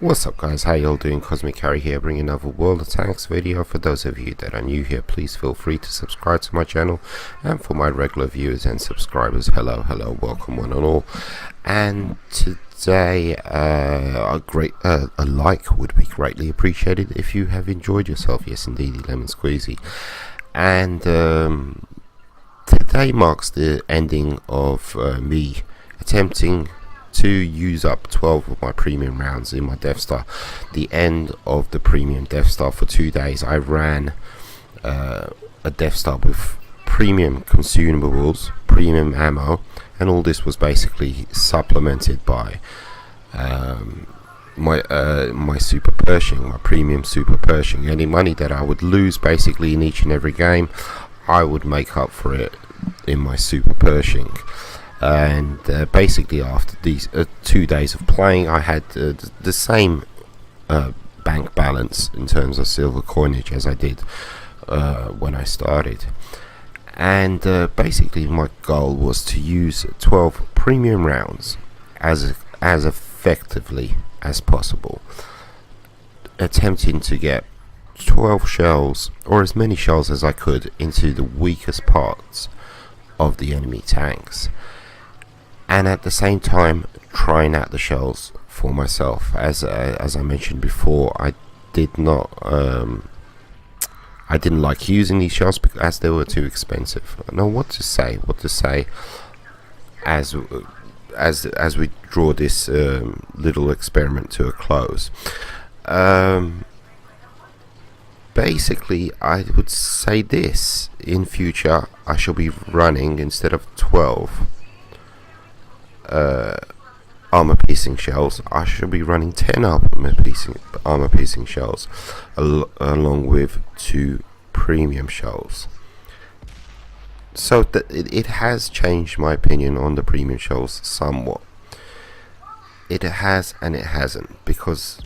What's up guys, how y'all doing? Cosmic Carry here, bringing another World of Tanks video. For those of you that are new here, please feel free to subscribe to my channel, and for my regular viewers and subscribers, hello, welcome one and all. And today a like would be greatly appreciated if you have enjoyed yourself. Yes indeed, lemon squeezy. And today marks the ending of me attempting to use up 12 of my premium rounds in my Death Star. The end of the premium Death Star. For 2 days I ran a Death Star with premium consumables, premium ammo, and all this was basically supplemented by my Super Pershing, my Premium Super Pershing. Any money that I would lose basically in each and every game, I would make up for it in my Super Pershing. And basically after these 2 days of playing, I had the same bank balance in terms of silver coinage as I did when I started. And basically my goal was to use 12 premium rounds as effectively as possible, attempting to get 12 shells, or as many shells as I could, into the weakest parts of the enemy tanks, and at the same time trying out the shells for myself. As I mentioned before, I didn't like using these shells because they were too expensive. I know what to say as we draw this little experiment to a close. Basically I would say this: in future I shall be running, instead of 12 armor piercing shells, I should be running 10 armor piercing shells, along with 2 premium shells. So it has changed my opinion on the premium shells somewhat. It has and it hasn't, because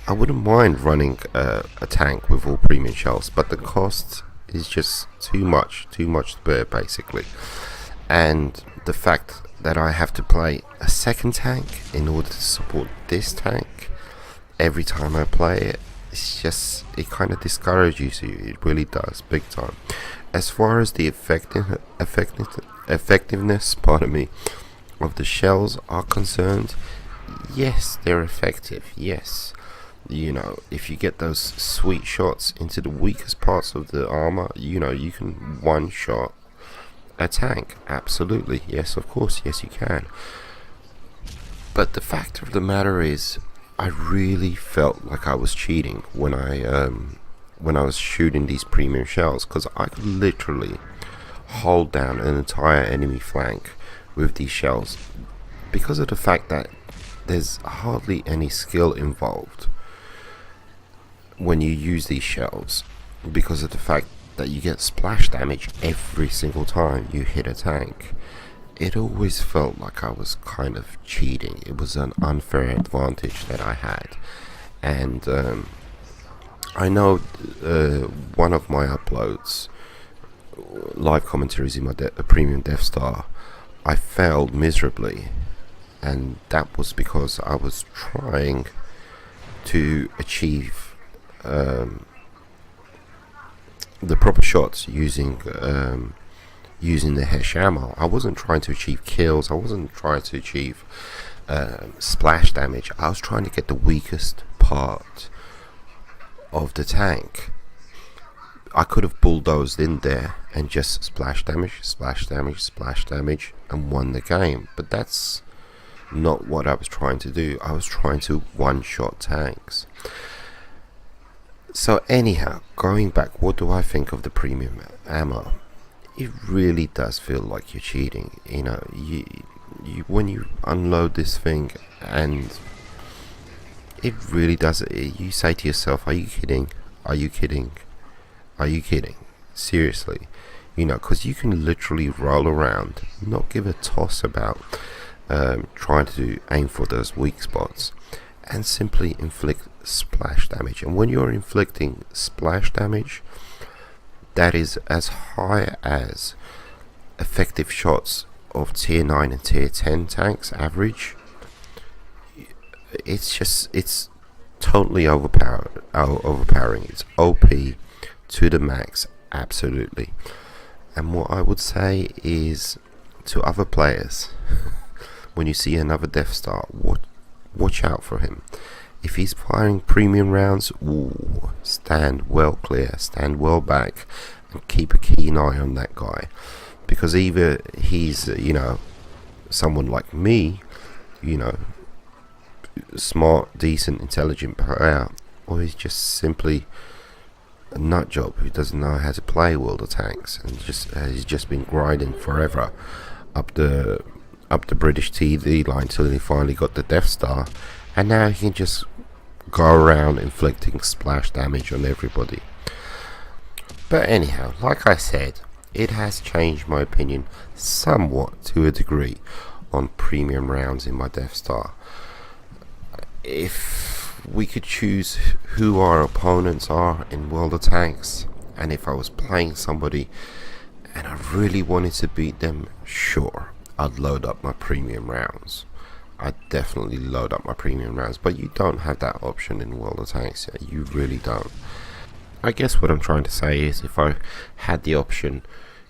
I wouldn't mind running a tank with all premium shells, but the cost is just too much to bear basically. And the fact that I have to play a second tank in order to support this tank every time I play it, it kind of discourages you. It really does, big time. As far as the effectiveness, pardon me, of the shells are concerned, yes, they're effective. Yes, you know, if you get those sweet shots into the weakest parts of the armor, you know, you can one shot a tank. Absolutely, yes, of course, yes you can. But the fact of the matter is, I really felt like I was cheating when I was shooting these premium shells, because I could literally hold down an entire enemy flank with these shells, because of the fact that there's hardly any skill involved when you use these shells, because of the fact that you get splash damage every single time you hit a tank. It always felt like I was kind of cheating. It was an unfair advantage that I had. And I know one of my uploads, live commentaries in my premium Death Star, I failed miserably, and that was because I was trying to achieve the proper shots using the HESH ammo. I wasn't trying to achieve kills, I wasn't trying to achieve splash damage. I was trying to get the weakest part of the tank. I could have bulldozed in there and just splash damage, and won the game, but that's not what I was trying to do. I was trying to one-shot tanks. So anyhow, going back, what do I think of the premium ammo? It really does feel like you're cheating. You know, you when you unload this thing, and it really does, you say to yourself, are you kidding? Are you kidding? Are you kidding? Seriously, you know, because you can literally roll around, not give a toss about trying to aim for those weak spots, and simply inflict splash damage. And when you're inflicting splash damage, that is as high as effective shots of tier 9 and tier 10 tanks average. It's totally overpowering. It's OP to the max, absolutely. And what I would say is to other players, when you see another Death Star, watch out for him. If he's firing premium rounds, stand well clear, stand well back, and keep a keen eye on that guy. Because either he's, someone like me, smart, decent, intelligent player, or he's just simply a nut job who doesn't know how to play World of Tanks and he's just been grinding forever up the British TV line till he finally got the Death Star, and now he can just go around inflicting splash damage on everybody. But anyhow, like I said, it has changed my opinion somewhat to a degree on premium rounds in my Death Star. If we could choose who our opponents are in World of Tanks, and if I was playing somebody and I really wanted to beat them, sure, I'd load up my premium rounds. I'd definitely load up my premium rounds, but you don't have that option in World of Tanks. You really don't. I guess what I'm trying to say is, if I had the option,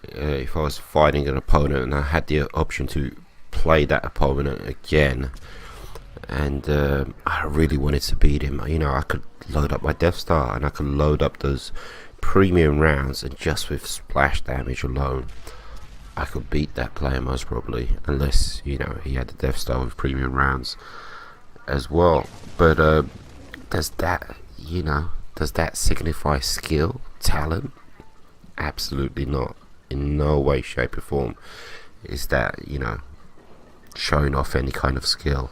if I was fighting an opponent and I had the option to play that opponent again, and I really wanted to beat him, I could load up my Death Star and I could load up those premium rounds, and just with splash damage alone I could beat that player most probably, unless he had the Death Star with premium rounds as well. But does that signify skill, talent? Absolutely not. In no way, shape or form is that showing off any kind of skill.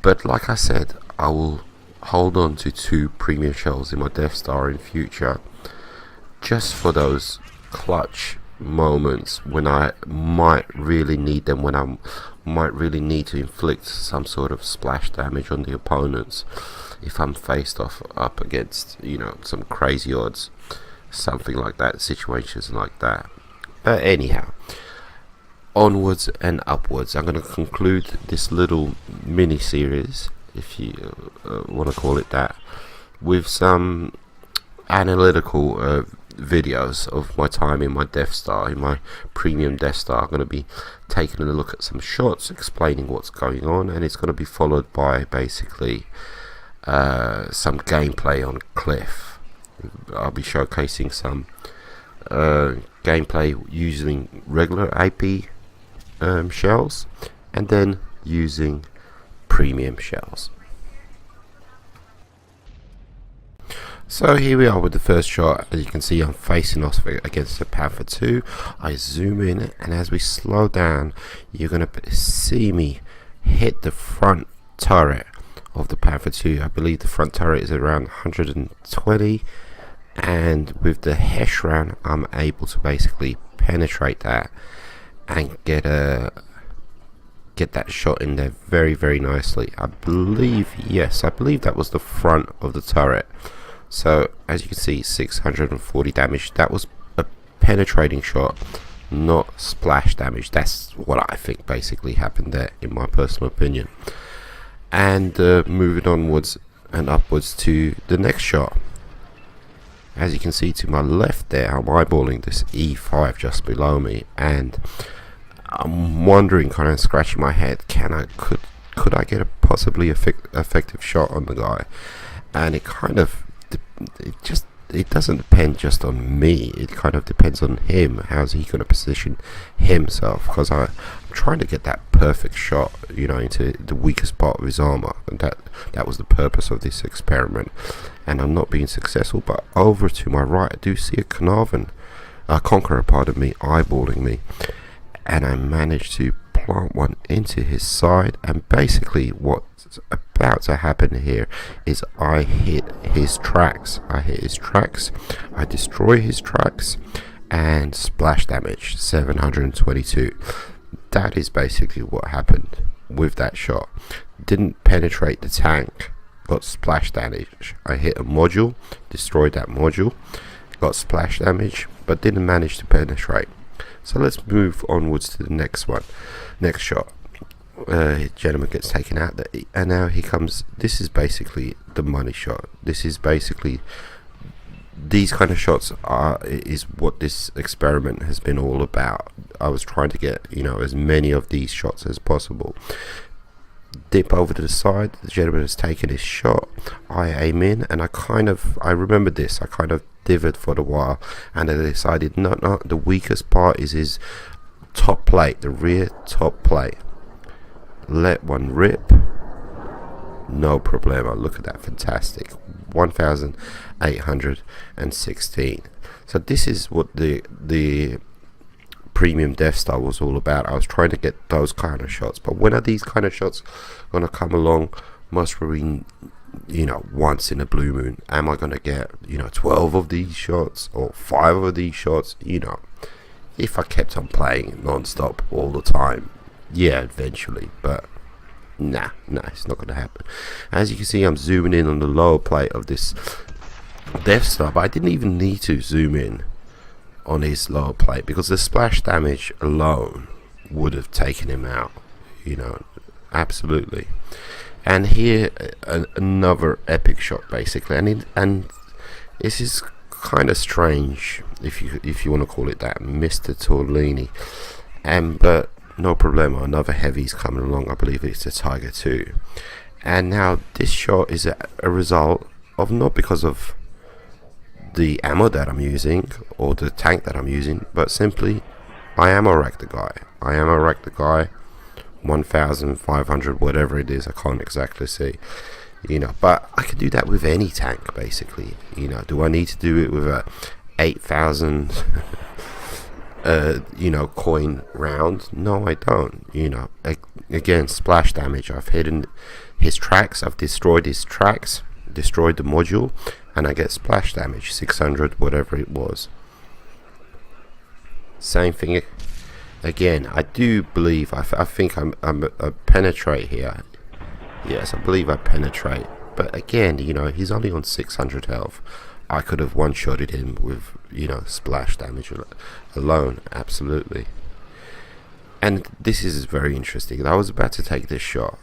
But like I said, I will hold on to 2 premium shells in my Death Star in future, just for those clutch moments when I might really need them, when I might really need to inflict some sort of splash damage on the opponents, if I'm faced up against some crazy odds, something like that, situations like that. But anyhow, onwards and upwards. I'm going to conclude this little mini series, if you want to call it that, with some analytical videos of my time in my Death Star, in my premium Death Star. I'm going to be taking a look at some shots, explaining what's going on, and it's going to be followed by basically some gameplay on Cliff. I'll be showcasing some gameplay using regular AP shells, and then using premium shells. So here we are with the first shot. As you can see, I'm facing off against the Panther 2. I zoom in, and as we slow down, you're going to see me hit the front turret of the Panther 2. I believe the front turret is around 120, and with the HESH round, I'm able to basically penetrate that and get that shot in there very, very nicely. I believe that was the front of the turret. So as you can see, 640 damage. That was a penetrating shot, not splash damage. That's what I think basically happened there, in my personal opinion. And moving onwards and upwards to the next shot. As you can see to my left there, I'm eyeballing this E5 just below me, and I'm wondering, kind of scratching my head, could I get a possibly effective shot on the guy? And it doesn't depend just on me. It kind of depends on him. How's he going to position himself? Because I'm trying to get that perfect shot, into the weakest part of his armor, and that was the purpose of this experiment. And I'm not being successful. But over to my right, I do see a Conqueror, eyeballing me, and I managed to plant one into his side. And basically what's about to happen here is I hit his tracks. I destroy his tracks, and splash damage 722. That is basically what happened with that shot. Didn't penetrate the tank, got splash damage. I hit a module, destroyed that module, got splash damage, but didn't manage to penetrate. So let's move onwards to the next shot. Gentleman gets taken out, and now he comes. This is basically the money shot. This is basically, these kind of shots is what this experiment has been all about. I was trying to get, as many of these shots as possible. Dip over to the side, the gentleman has taken his shot, I aim in, and I remember this, I kind of dithered for a while, and I decided no, the weakest part is his top plate, the rear top plate. Let one rip, no problemo. Look at that, fantastic. 1816. So this is what the Premium Death Star was all about. I was trying to get those kind of shots, but when are these kind of shots gonna come along? Most probably, once in a blue moon. Am I gonna get 12 of these shots or 5 of these shots? If I kept on playing non-stop all the time, yeah, eventually. But nah, it's not gonna happen. As you can see, I'm zooming in on the lower plate of this Death Star, but I didn't even need to zoom in on his lower plate because the splash damage alone would have taken him out, absolutely. And here another epic shot basically, and this is kind of strange if you want to call it that, Mr. Torlini, but no problemo, another heavy's coming along. I believe it's a Tiger 2, and now this shot is a result of, not because of the ammo that I'm using or the tank that I'm using, but simply I ammo rack the guy. 1,500, whatever it is, I can't exactly see, but I could do that with any tank basically. Do I need to do it with a 8,000 coin round? No, I don't. Again, splash damage. I've hidden his tracks, I've destroyed his tracks, destroyed the module, and I get splash damage, 600, whatever it was. Same thing again. I do believe, I think I penetrate here. Yes, I believe I penetrate, but again, he's only on 600 health. I could have one-shotted him with splash damage alone, absolutely. And this is very interesting. I was about to take this shot.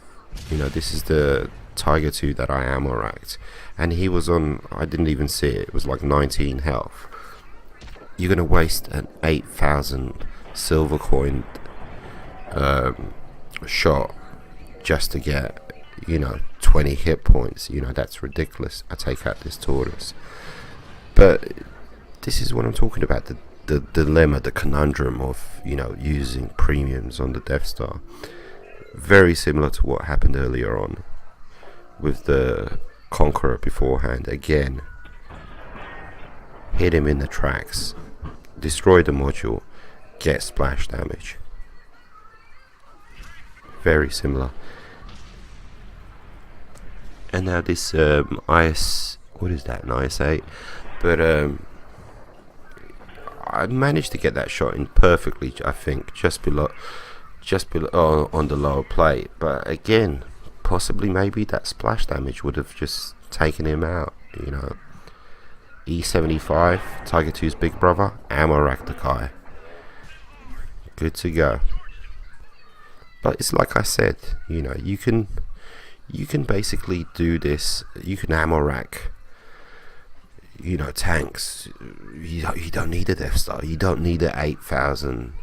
This is the Tiger 2 that I ammo racked, and he was on, I didn't even see it, it was like 19 health. You're gonna waste an 8,000 silver coin shot just to get 20 hit points. That's ridiculous. I take out this tortoise, but this is what I'm talking about, the dilemma, the conundrum of using premiums on the Death Star. Very similar to what happened earlier on with the Conqueror beforehand. Again, hit him in the tracks, destroy the module, get splash damage. Very similar. And now this what is that, an IS-8? But I managed to get that shot in perfectly, I think, just below on the lower plate. But again, possibly maybe that splash damage would have just taken him out. E75, Tiger 2's big brother, ammo rack the guy, good to go. But it's like I said, you can basically do this. You can ammo rack tanks. You don't need a Death Star. You don't need a 8,000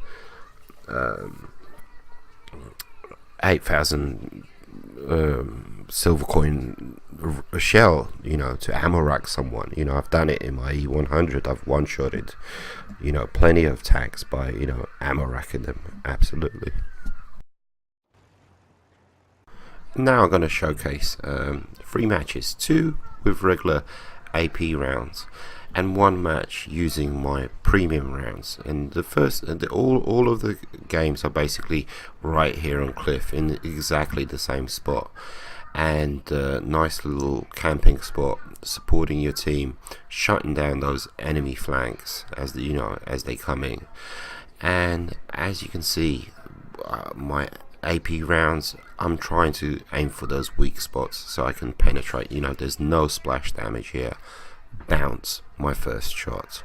silver coin shell, to ammo rack someone. I've done it in my E100. I've one-shotted, plenty of tanks by, ammo racking them. Absolutely. Now I'm going to showcase 3 matches, 2 with regular AP rounds, and 1 match using my premium rounds. And the first, all of the games are basically right here on cliff in exactly the same spot, and nice little camping spot, supporting your team, shutting down those enemy flanks as they come in. And as you can see, my AP rounds, I'm trying to aim for those weak spots so I can penetrate. There's no splash damage here. Bounce, my first shot.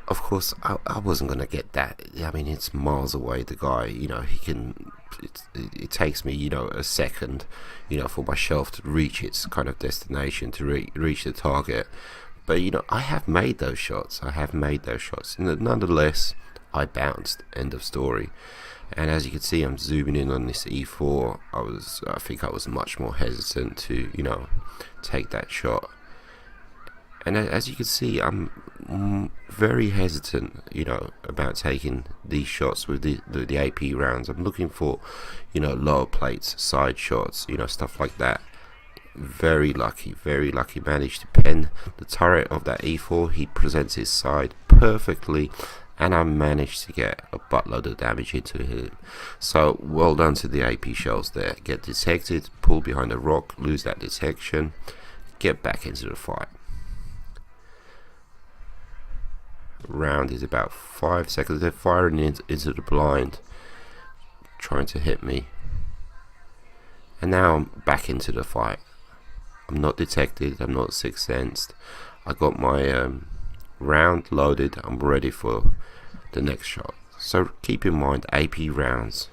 of course, I wasn't gonna get that. I mean, it's miles away. The guy, he can. It takes me, a second, for my shelf to reach its kind of destination, to reach the target. But I have made those shots. Nonetheless, I bounced. End of story. And as you can see, I'm zooming in on this E4. I think I was much more hesitant to, take that shot. And as you can see, I'm very hesitant, about taking these shots with the AP rounds. I'm looking for, lower plates, side shots, stuff like that. Very lucky. Managed to pen the turret of that E4. He presents his side perfectly, and I managed to get a buttload of damage into him. So well done to the AP shells there. Get detected, pull behind a rock, lose that detection, get back into the fight. Round is about 5 seconds. They're firing into the blind, trying to hit me, and now I'm back into the fight. I'm not detected, I'm not sixth sensed. I got my round loaded. I'm ready for the next shot. So keep in mind, AP rounds,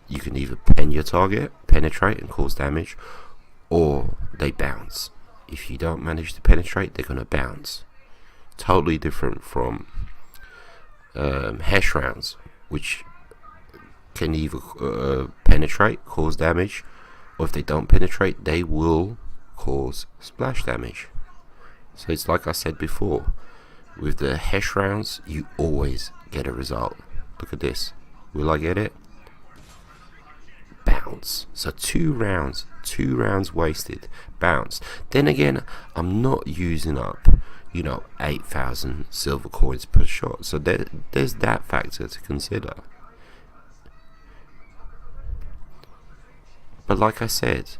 you can either pen your target, penetrate and cause damage, or they bounce. If you don't manage to penetrate, they're gonna bounce. Totally different from HESH rounds, which can either penetrate, cause damage, or if they don't penetrate, they will cause splash damage. So it's like I said before, with the HESH rounds, you always get a result. Look at this. Will I get it? Bounce. So two rounds wasted. Bounce. Then again, I'm not using up 8,000 silver coins per shot, so there's that factor to consider. But like I said,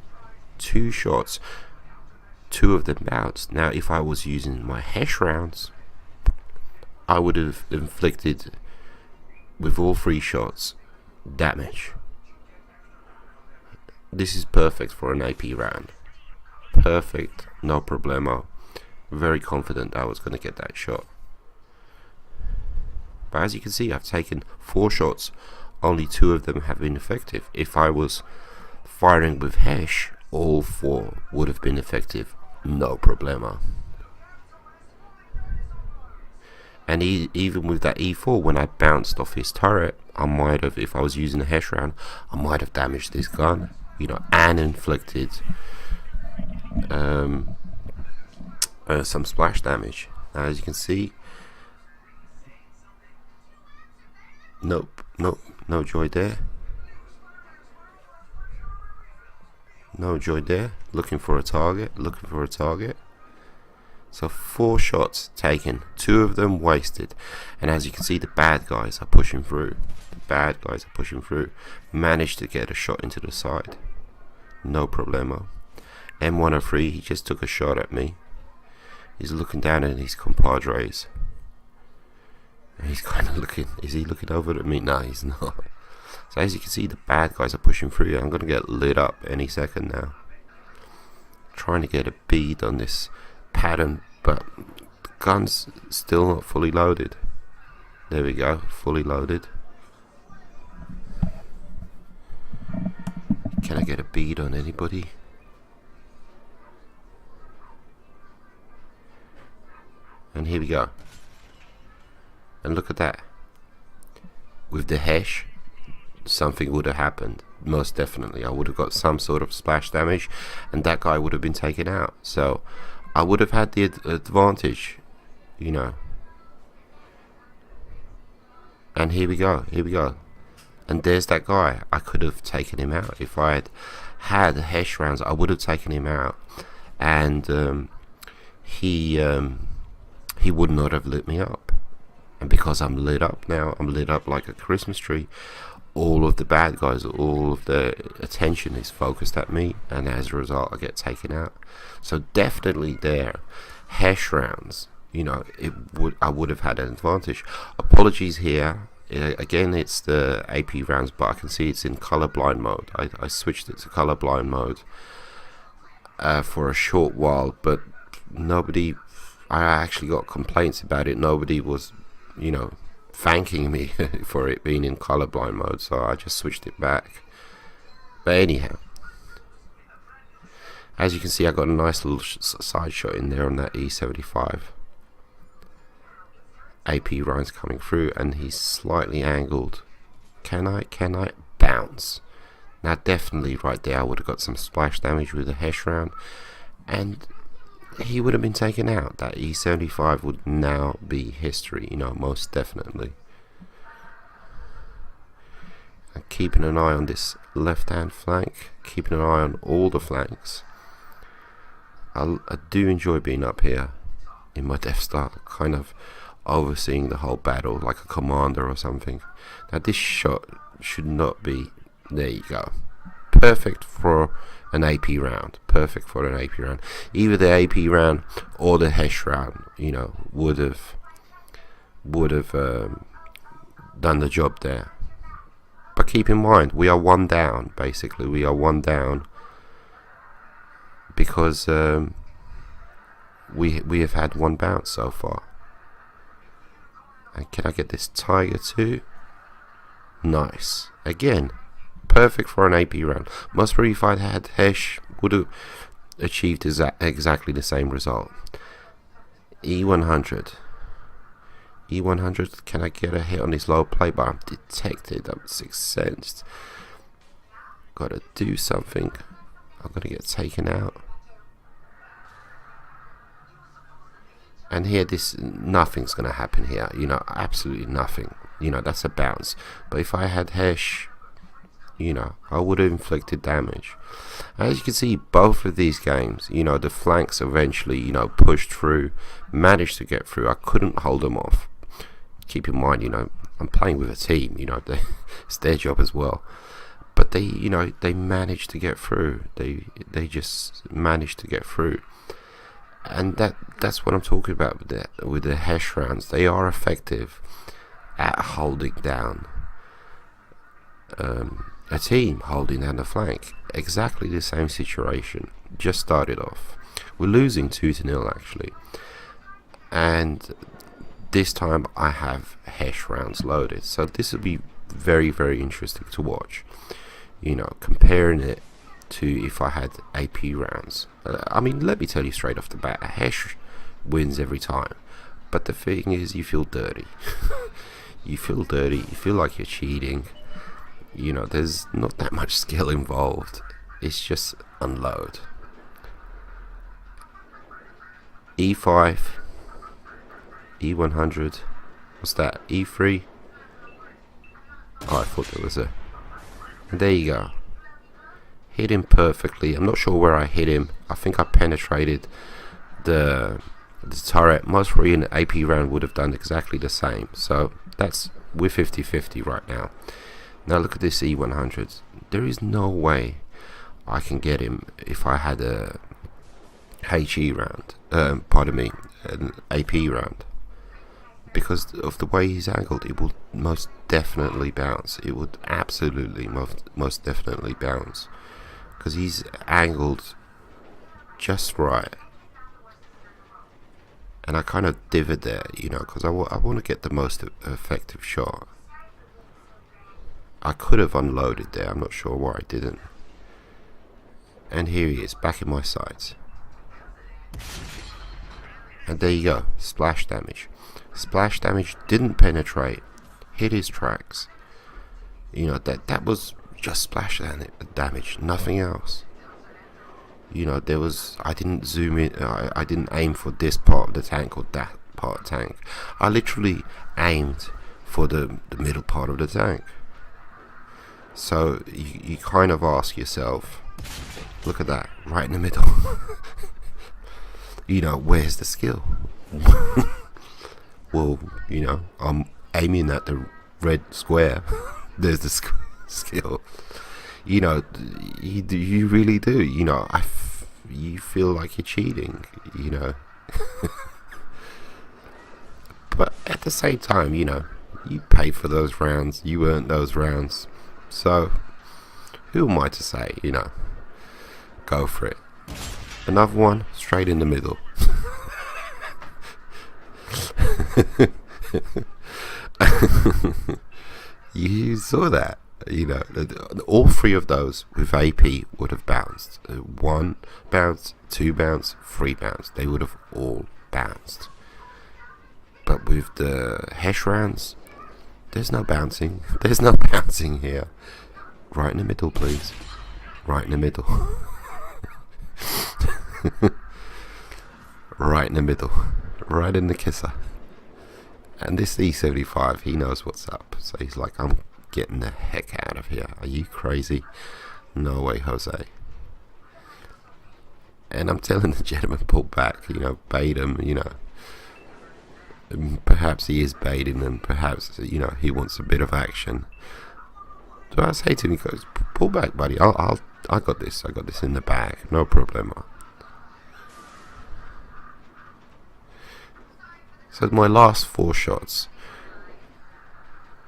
2 shots, 2 of them bounced. Now if I was using my HESH rounds, I would have inflicted with all 3 shots damage. This is perfect for an AP round. Perfect, no problemo. Very confident I was going to get that shot. But as you can see, I've taken 4 shots. Only 2 of them have been effective. If I was firing with HESH, all 4 would have been effective. No problemo. And even with that E4, when I bounced off his turret, I might have, if I was using a HESH round, I might have damaged this gun, and inflicted some splash damage. Now, as you can see, nope, no joy there. No joy there. Looking for a target. So 4 shots taken, 2 of them wasted, and as you can see, the bad guys are pushing through. Managed to get a shot into the side. No problemo. M103, he just took a shot at me. He's looking down at his compadres. He's kind of looking. Is he looking over at me? No, he's not. So as you can see, the bad guys are pushing through. I'm going to get lit up any second now. Trying to get a bead on this pattern, but the gun's still not fully loaded. There we go, fully loaded. Can I get a bead on anybody? And here we go. And look at that. With the HESH, something would have happened. Most definitely. I would have got some sort of splash damage, and that guy would have been taken out. So I would have had the advantage, And here we go. And there's that guy. I could have taken him out. If I had HESH rounds, I would have taken him out. And he would not have lit me up. And because I'm lit up now, I'm lit up like a Christmas tree, all of the bad guys, all of the attention is focused at me, and as a result I get taken out. So definitely there, HESH rounds, I would have had an advantage. Apologies here, again it's the AP rounds, but I can see it's in colorblind mode. I switched it to colorblind mode for a short while, but I actually got complaints about it. Nobody was you know, thanking me for it being in colorblind mode, so I just switched it back. But anyhow, as you can see, I got a nice little side shot in there on that E75. AP Ryan's coming through, and he's slightly angled. Can I bounce? Now definitely right there I would have got some splash damage with a HESH round, and he would have been taken out. That E75 would now be history, you know, most definitely. And keeping an eye on this left hand flank, keeping an eye on all the flanks. I do enjoy being up here in my Death Star, kind of overseeing the whole battle like a commander or something. Now this shot should not be, there you go, perfect for an AP round, perfect for an AP round. Either the AP round or the HESH round, you know, would have done the job there. But keep in mind, we are one down, basically. We are one down because we have had one bounce so far. And can I get this Tiger too? Nice. Again, perfect for an AP round. Most probably if I'd had HESH, would have achieved exactly the same result. E100. E100, can I get a hit on this low plate? But I'm detected, I'm sixth sensed. Gotta do something. I'm gonna get taken out. And here, nothing's gonna happen here, you know, absolutely nothing. You know, that's a bounce. But if I had HESH, you know, I would have inflicted damage. As you can see, both of these games, you know, the flanks eventually, you know, pushed through, managed to get through. I couldn't hold them off. Keep in mind, you know, I'm playing with a team, you know, it's their job as well. But they, you know, they managed to get through. They just managed to get through. And that's what I'm talking about with the HESH rounds. They are effective at holding down a team, holding down the flank. Exactly the same situation. Just started off. We're losing 2-0 actually. And this time I have HESH rounds loaded. So this will be very, very interesting to watch. You know, comparing it to if I had AP rounds. I mean, let me tell you straight off the bat, a HESH wins every time. But the thing is, you feel dirty. You feel dirty, you feel like you're cheating. You know, there's not that much skill involved. It's just unload. E5, E100, what's that, E3? Oh, I thought there was a... And there you go. Hit him perfectly. I'm not sure where I hit him. I think I penetrated the turret. Most probably an AP round would have done exactly the same. So that's, we're 50-50 right now. Now look at this E100. There is no way I can get him if I had a HE round. Pardon me, an AP round. Because of the way he's angled, it will most definitely bounce. It would absolutely most definitely bounce. Because he's angled just right. And I kind of divot there, you know, because I want to get the most effective shot. I could have unloaded there, I'm not sure why I didn't. And here he is, back in my sights. And there you go, splash damage. Splash damage didn't penetrate, hit his tracks. You know, that was just splash damage, nothing else. You know, there was, I didn't zoom in, I didn't aim for this part of the tank or that part of the tank. I literally aimed for the middle part of the tank. So you kind of ask yourself, look at that, right in the middle. You know, where's the skill? Well, you know, I'm aiming at the red square. There's the skill. You know, you really do. You know, you feel like you're cheating. You know, but at the same time, you know, you pay for those rounds. You earned those rounds. So, who am I to say? You know, go for it. Another one straight in the middle. You saw that. You know, all three of those with AP would have bounced. 1 bounce, 2 bounce, 3 bounce. They would have all bounced. But with the HESH rounds, there's no bouncing. There's no bouncing here. Right in the middle, please. Right in the middle. Right in the middle. Right in the kisser. And this E75, he knows what's up. So he's like, I'm getting the heck out of here. Are you crazy? No way, Jose. And I'm telling the gentleman, pull back, you know, bait him, you know. Perhaps he is baiting them, perhaps, you know, he wants a bit of action. So I say to him, he goes, pull back, buddy. I got this. I got this in the bag. No problema. So my last 4 shots,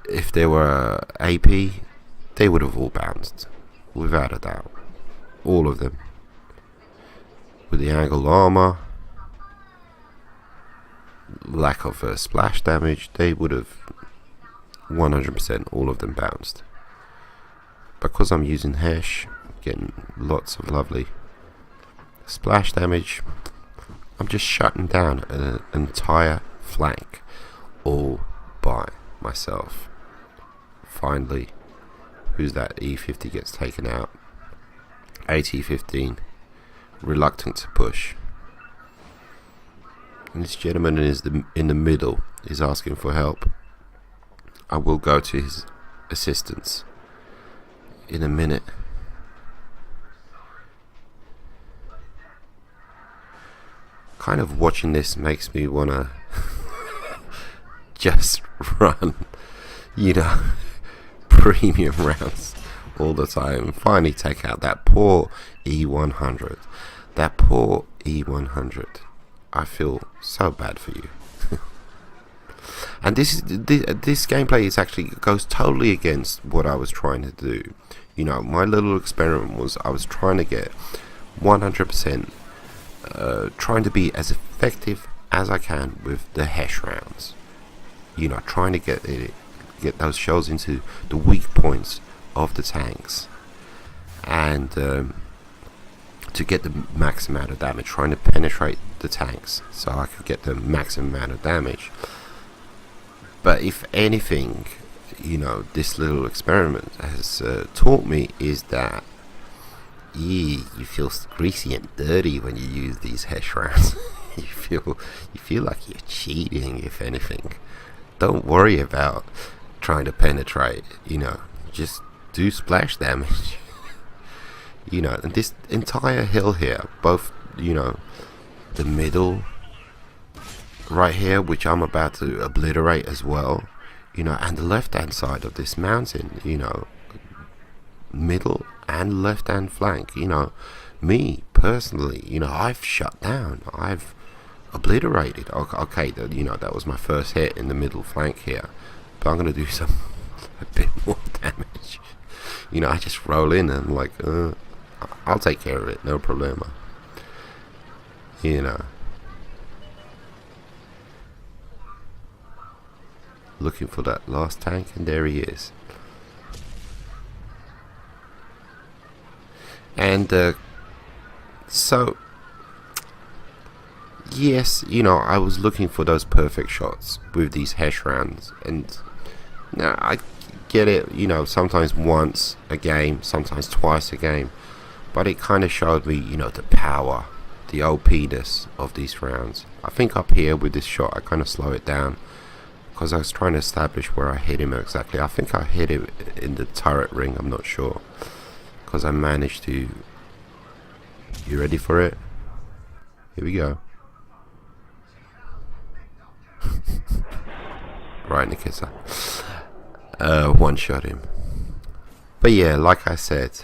if they were AP, they would have all bounced, without a doubt. All of them. With the angled armor, lack of splash damage, they would have 100% all of them bounced. Because I'm using HESH, getting lots of lovely splash damage, I'm just shutting down an entire flank all by myself. Finally, who's that? E50 gets taken out. AT-15, reluctant to push. And this gentleman is in the middle, is asking for help. I will go to his assistance in a minute. Kind of watching this makes me wanna just run, you know, premium rounds all the time. Finally take out that poor E100. That poor E100. I feel so bad for you. And this gameplay is actually goes totally against what I was trying to do. You know, my little experiment was I was trying to get 100%, trying to be as effective as I can with the HESH rounds. You know, trying to get those shells into the weak points of the tanks, and to get the max amount of damage, trying to penetrate the tanks so I could get the maximum amount of damage. But if anything, you know, this little experiment has taught me is that you feel greasy and dirty when you use these HESH rounds. you feel like you're cheating, if anything. Don't worry about trying to penetrate, you know, just do splash damage. You know, and this entire hill here, both, you know, the middle right here, which I'm about to obliterate as well, you know, and the left hand side of this mountain, you know, middle and left hand flank, you know, me personally, you know, I've shut down, I've obliterated. Okay, you know, that was my first hit in the middle flank here, but I'm gonna do a bit more damage. You know, I just roll in and like, I'll take care of it, no problema. You know, looking for that last tank, and there he is. And so yes, you know, I was looking for those perfect shots with these HESH rounds, and now I get it, you know, sometimes once a game, sometimes twice a game, but it kind of showed me, you know, the power, the OP-ness of these rounds. I think up here with this shot I kind of slow it down because I was trying to establish where I hit him exactly. I think I hit him in the turret ring, I'm not sure, because I managed to. You ready for it? Here we go. Right in the kisser. One shot him. But yeah, like I said,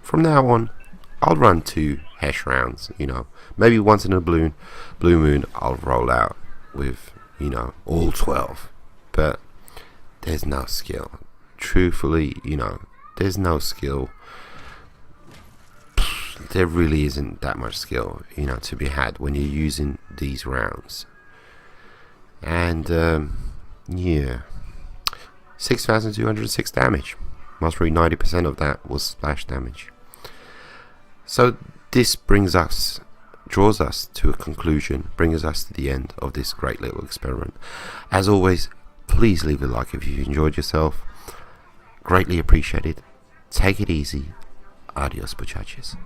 from now on I'll run 2 HESH rounds, you know. Maybe once in a blue moon I'll roll out with, you know, all 12. But there's no skill. Truthfully, you know, there's no skill. There really isn't that much skill, you know, to be had when you're using these rounds. And yeah, 6,206 damage. Most probably 90% of that was splash damage. So this draws us to a conclusion, brings us to the end of this great little experiment. As always, please leave a like if you enjoyed yourself. Greatly appreciated. Take it easy. Adios, muchachos.